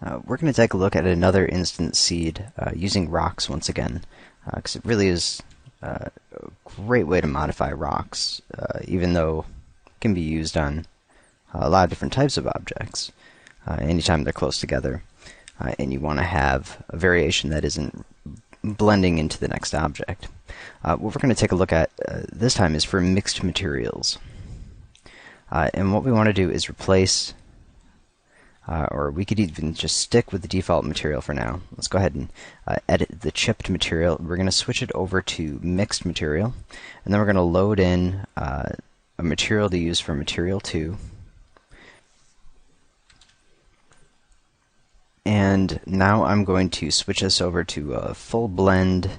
We're going to take a look at another instance seed using rocks once again, because it really is a great way to modify rocks, even though it can be used on a lot of different types of objects anytime they're close together, and you want to have a variation that isn't blending into the next object. What we're going to take a look at this time is for mixed materials. And what we want to do is replace, or we could even just stick with the default material for now. Let's go ahead and edit the chipped material. We're going to switch it over to mixed material, and then we're going to load in a material to use for material 2. And now I'm going to switch this over to a full blend,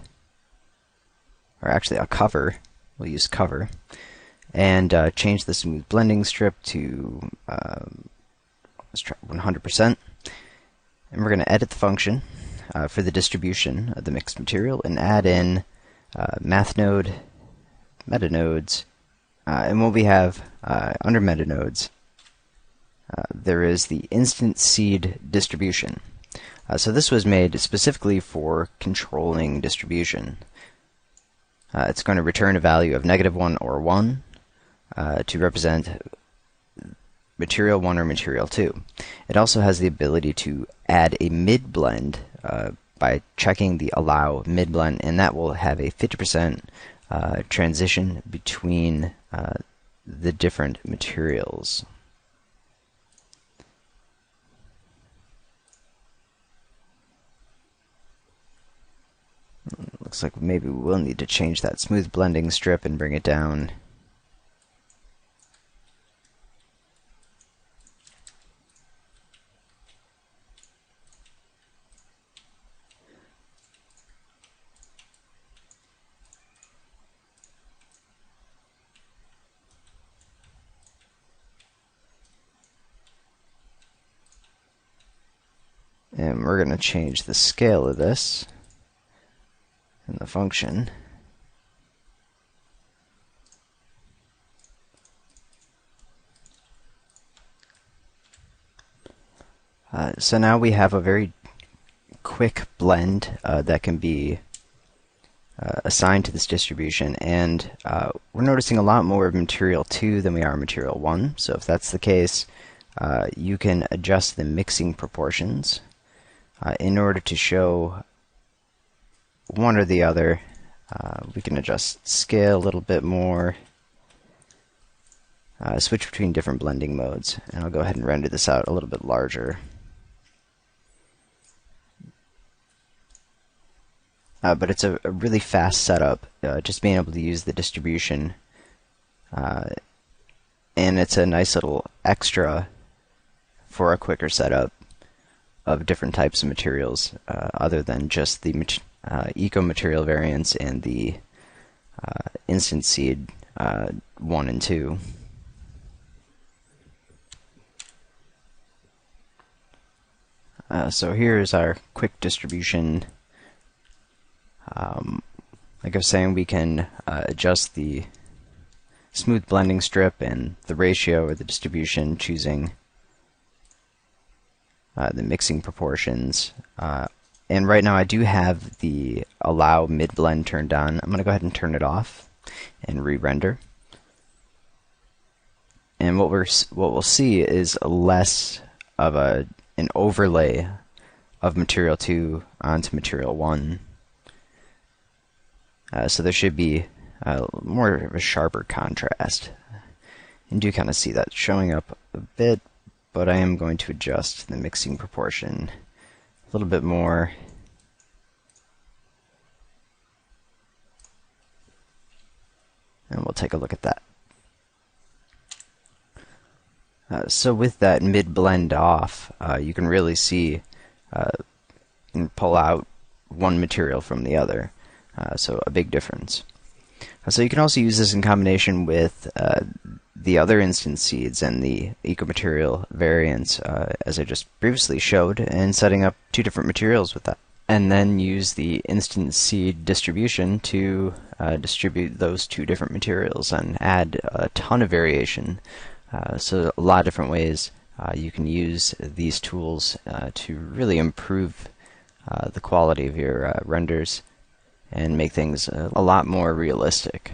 or actually a cover. We'll use cover, and change the smooth blending strip to let's try 100%. And we're going to edit the function for the distribution of the mixed material and add in MetaNode, MetaNodes, and what we have under MetaNodes, there is the instant seed distribution. So this was made specifically for controlling distribution. It's going to return a value of -1 or 1 to represent material 1 or material 2. It also has the ability to add a mid-blend by checking the allow mid-blend, and that will have a 50% transition between the different materials. Looks like maybe we will need to change that smooth blending strip and bring it down. And we're going to change the scale of this in the function. So now we have a very quick blend that can be assigned to this distribution, and we're noticing a lot more of material 2 than we are material 1. So if that's the case, you can adjust the mixing proportions in order to show one or the other. We can adjust scale a little bit more, switch between different blending modes, and I'll go ahead and render this out a little bit larger. But it's a really fast setup, just being able to use the distribution, and it's a nice little extra for a quicker setup of different types of materials, other than just the eco material variants and the instant seed 1 and 2. So here's our quick distribution. Like I was saying, we can adjust the smooth blending strip and the ratio or the distribution, choosing the mixing proportions. And right now I do have the allow mid-blend turned on. I'm going to go ahead and turn it off and re-render. And what we'll see is less of an overlay of material 2 onto material 1. So there should be more of a sharper contrast. And do kind of see that showing up a bit, but I am going to adjust the mixing proportion a little bit more. And we'll take a look at that. So with that mid-blend off, you can really see and pull out one material from the other. So a big difference. So you can also use this in combination with the other instance seeds and the eco-material variants, as I just previously showed, and setting up 2 different materials with that. And then use the instance seed distribution to distribute those 2 different materials and add a ton of variation. So a lot of different ways you can use these tools to really improve the quality of your renders and make things a lot more realistic.